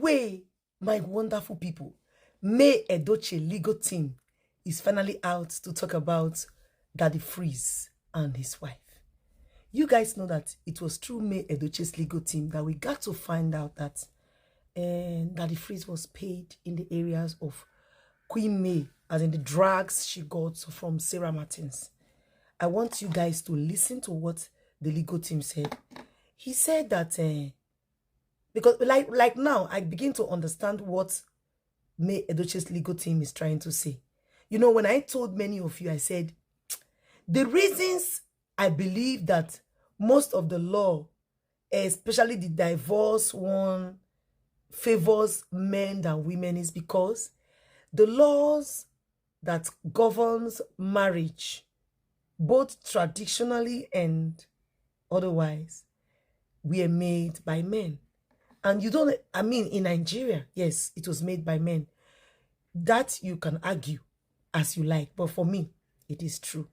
Anyway, my wonderful people, May Edochie legal team is finally out to talk about Daddy Freeze and his wife. You guys know that it was through May Edochie's legal team that we got to find out that Daddy Freeze was paid in the areas of Queenmay, as in the drugs she got from Sarah Martins. I want you guys to listen to what the legal team said. He said that because like now I begin to understand what May Edochie's legal team is trying to say. You know, when I told many of you, I said the reasons I believe that most of the law, especially the divorce one, favors men than women is because the laws that governs marriage, both traditionally and otherwise, were made by men. And you don't, I mean, in Nigeria, yes, it was made by men. That you can argue as you like. But for me, it is true.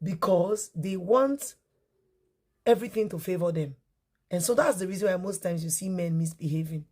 Because they want everything to favor them. And so that's the reason why most times you see men misbehaving.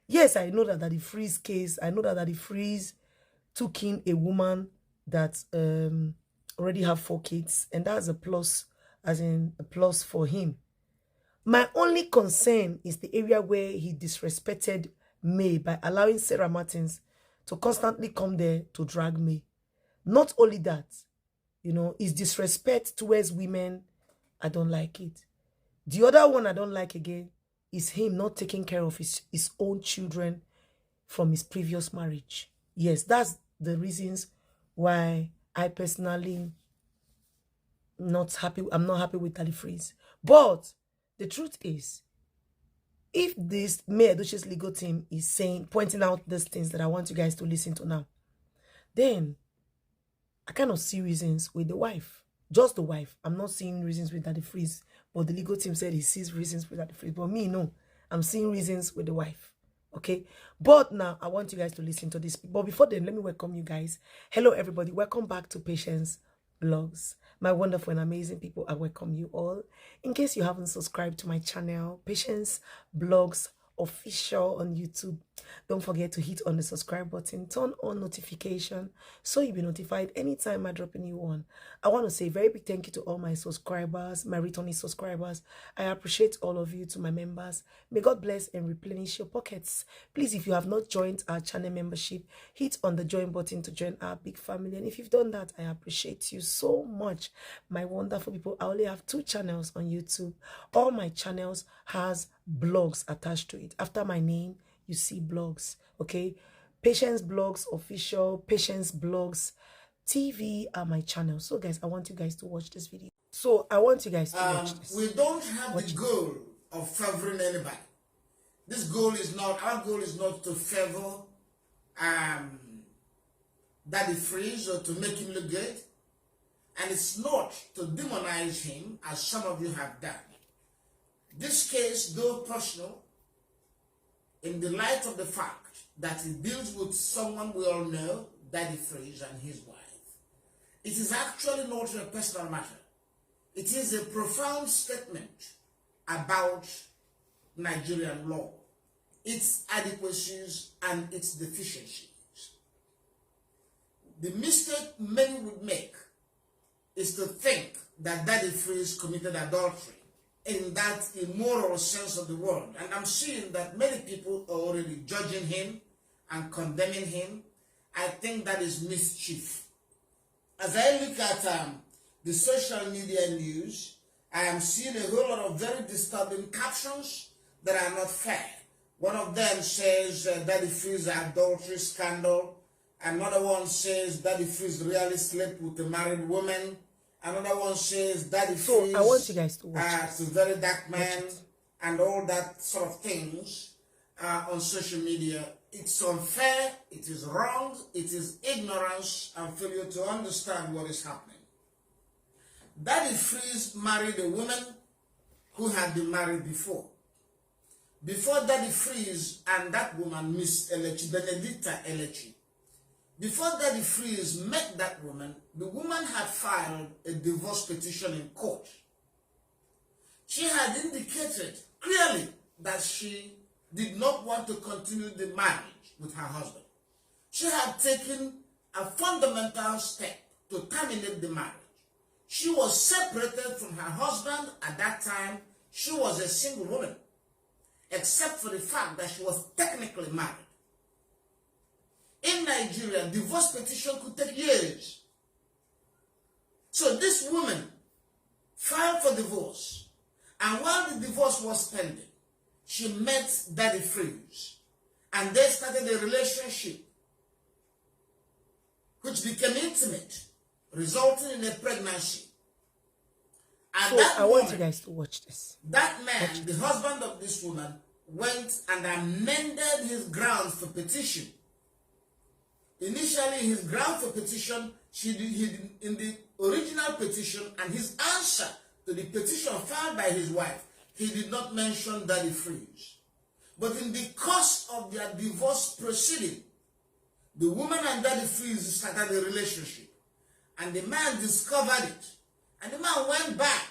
Yes, I know that Daddy Freeze case, I know that Daddy Freeze took in a woman that already have 4 kids. And that's a plus, as in a plus for him. My only concern is the area where he disrespected May by allowing Sarah Martins to constantly come there to drag May. Not only that, you know, his disrespect towards women, I don't like it. The other one I don't like again is him not taking care of his own children from his previous marriage. Yes, that's the reasons why I personally I'm not happy with Daddy Freeze. But the truth is, if this May Edochie's legal team is pointing out these things that I want you guys to listen to now, then I kind of see reasons with the wife. Just the wife. I'm not seeing reasons with Daddy Freeze. But the legal team said he sees reasons with Daddy Freeze. But me, no. I'm seeing reasons with the wife. Okay? But now, I want you guys to listen to this. But before then, let me welcome you guys. Hello, everybody. Welcome back to Patience Blogs. My wonderful and amazing people, I welcome you all. In case you haven't subscribed to my channel, Patience Blogs Official on YouTube, don't forget to hit on the subscribe button, turn on notification so you'll be notified anytime I drop a new one. I want to say a very big thank you to all my subscribers, my returning subscribers. I appreciate all of you. To my members, may God bless and replenish your pockets. Please, if you have not joined our channel membership, hit on the join button to join our big family. And if you've done that, I appreciate you so much, my wonderful people. I only have 2 channels on YouTube. All my channels has blogs attached to it. After my name, you see blogs. Okay, Patience Blogs Official, Patience Blogs TV are my channel. So guys, I want you guys to watch this video. So I want you guys to watch this. We don't have the goal of favoring anybody. This goal is not, our goal is not to favor Daddy Freeze or to make him look good. And it's not to demonize him as some of you have done. This case, though personal, in the light of the fact that it deals with someone we all know, Daddy Freeze and his wife, it is actually not a personal matter. It is a profound statement about Nigerian law, its adequacies and its deficiencies. The mistake many would make is to think that Daddy Freeze committed adultery in that immoral sense of the word. And I'm seeing that many people are already judging him and condemning him. I think that is mischief. As I look at the social media news, I am seeing a whole lot of very disturbing captions that are not fair. One of them says Daddy Freeze adultery scandal. Another one says Daddy Freeze really slept with a married woman. Another one says Daddy Freeze, I want you guys to watch to very dark man and all that sort of things on social media. It's unfair, it is wrong, it is ignorance and failure to understand what is happening. Daddy Freeze married a woman who had been married before. Before Daddy Freeze and that woman, Miss Edochie, Benedicta Edochie, before Daddy Freeze met that woman, the woman had filed a divorce petition in court. She had indicated clearly that she did not want to continue the marriage with her husband. She had taken a fundamental step to terminate the marriage. She was separated from her husband at that time. She was a single woman, except for the fact that she was technically married. In Nigeria, divorce petition could take years. So this woman filed for divorce, and while the divorce was pending, she met Daddy Freeze, and they started a relationship which became intimate, resulting in a pregnancy. At that I want you guys to watch this. That man, the husband of this woman, went and amended his grounds for petition. Initially, his ground for petition, in the original petition and his answer to the petition filed by his wife, he did not mention Daddy Freeze. But in the course of their divorce proceeding, the woman and Daddy Freeze started a relationship. And the man discovered it. And the man went back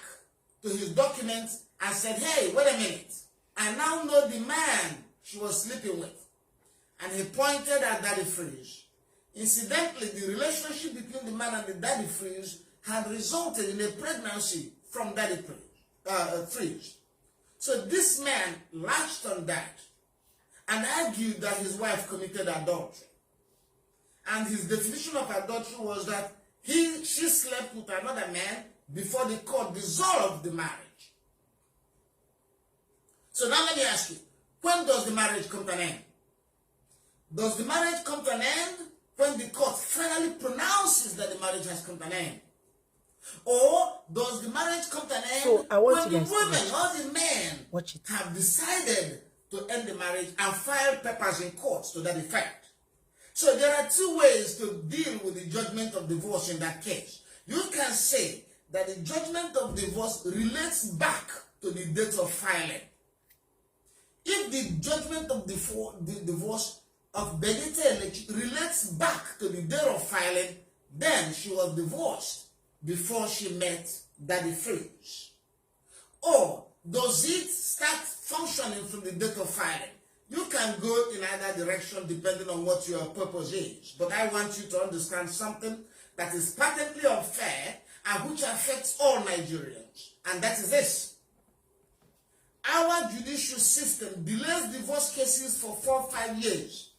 to his documents and said, hey, wait a minute. I now know the man she was sleeping with. And he pointed at Daddy Freeze. Incidentally, the relationship between the man and the Daddy Freeze had resulted in a pregnancy from Daddy Freeze. So this man latched on that and argued that his wife committed adultery. And his definition of adultery was that she slept with another man before the court dissolved the marriage. So now let me ask you, when does the marriage come to an end? Does the marriage come to an end when the court finally pronounces that the marriage has come to an end? Or does the marriage come to an end when the woman or the man have decided to end the marriage and file papers in courts to that effect? So there are two ways to deal with the judgment of divorce in that case. You can say that the judgment of divorce relates back to the date of filing. If the judgment of the divorce of Queenmay Edochie relates back to the date of filing, then she was divorced before she met Daddy Freeze. Or does it start functioning from the date of filing? You can go in either direction depending on what your purpose is. But I want you to understand something that is patently unfair and which affects all Nigerians. And that is this. Our judicial system delays divorce cases for 4 or 5 years.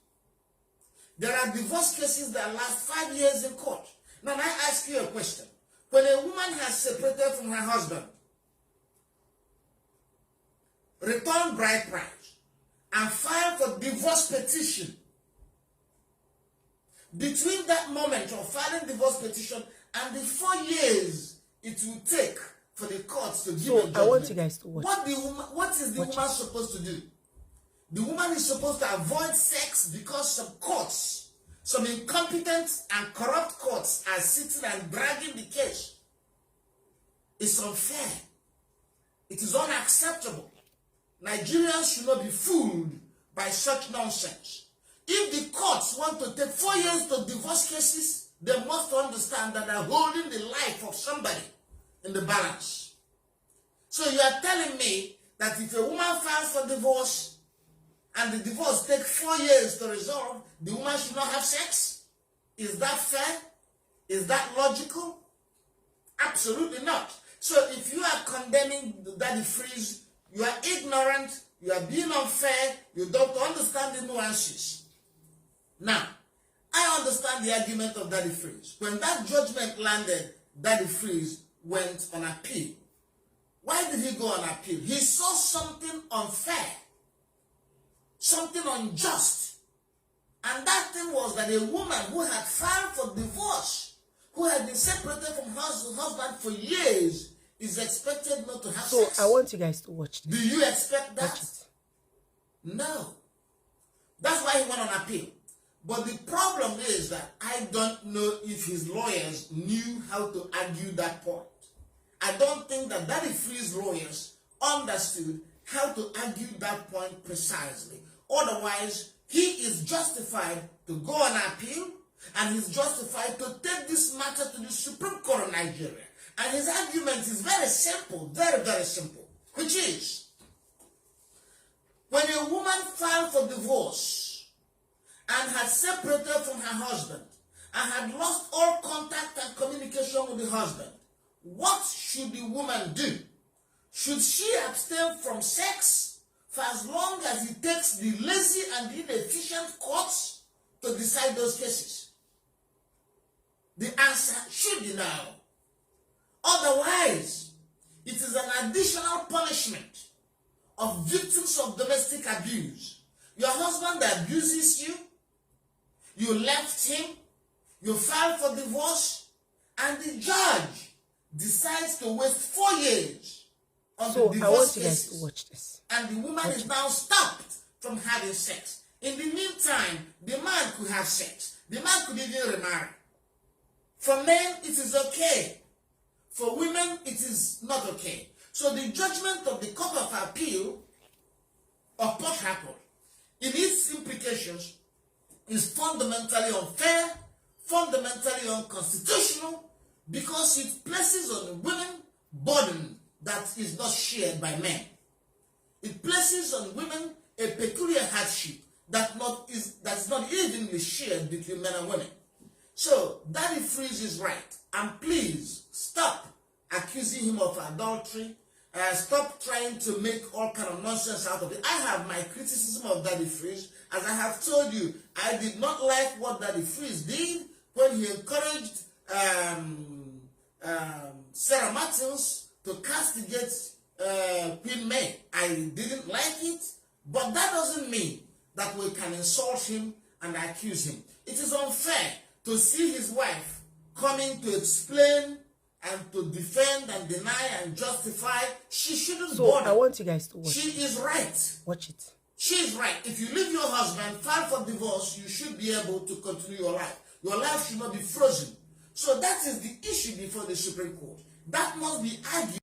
There are divorce cases that last 5 years in court. Now I ask you a question. When a woman has separated from her husband, returned bride price, and filed for divorce petition, between that moment of filing divorce petition and the 4 years it will take for the courts to give a judgment, I want you guys to watch. What is the woman supposed to do? The woman is supposed to avoid sex because some courts, some incompetent and corrupt courts are sitting and dragging the case. It's unfair. It is unacceptable. Nigerians should not be fooled by such nonsense. If the courts want to take 4 years to divorce cases, they must understand that they're holding the life of somebody in the balance. So you are telling me that if a woman files for divorce and the divorce takes 4 years to resolve, the woman should not have sex? Is that fair? Is that logical? Absolutely not. So if you are condemning Daddy Freeze, you are ignorant, you are being unfair, you don't understand the nuances. Now, I understand the argument of Daddy Freeze. When that judgment landed, Daddy Freeze went on appeal. Why did he go on appeal? He saw something unfair, something unjust. And that thing was that a woman who had filed for divorce, who had been separated from her husband for years, is expected not to have sex. So I want you guys to watch this. Do you expect that? Watch it. No. That's why he went on appeal. But the problem is that I don't know if his lawyers knew how to argue that point. I don't think that Daddy Free's lawyers understood how to argue that point precisely. Otherwise, he is justified to go on appeal, and he's justified to take this matter to the Supreme Court of Nigeria. And his argument is very simple, very, very simple, which is, When a woman filed for divorce and had separated from her husband and had lost all contact and communication with the husband, what should the woman do? Should she abstain from sex for as long as it takes the lazy and inefficient courts to decide those cases? The answer should be no. Otherwise, it is an additional punishment of victims of domestic abuse. Your husband abuses you, you left him, you filed for divorce, and the judge decides to waste 4 years on the divorce I want you guys cases, to watch this. and the woman is now stopped from having sex. In the meantime, the man could have sex. The man could even remarry. For men, it is okay. For women, it is not okay. So the judgment of the Court of Appeal of Port Harcourt, in its implications, is fundamentally unfair, fundamentally unconstitutional, because it places on women burden that is not shared by men. It places on women a peculiar hardship that is not evenly shared between men and women. So, Daddy Freeze is right. And please, stop accusing him of adultery. Stop trying to make all kind of nonsense out of it. I have my criticism of Daddy Freeze. As I have told you, I did not like what Daddy Freeze did when he encouraged Sarah Martins to castigate Queenmay. I didn't like it, but that doesn't mean that we can insult him and accuse him. It is unfair to see his wife coming to explain and to defend and deny and justify. She shouldn't bother. I want you guys to watch. She is right. Watch it. She is right. If you leave your husband, file for divorce, you should be able to continue your life. Your life should not be frozen. So that is the issue before the Supreme Court. That must be argued.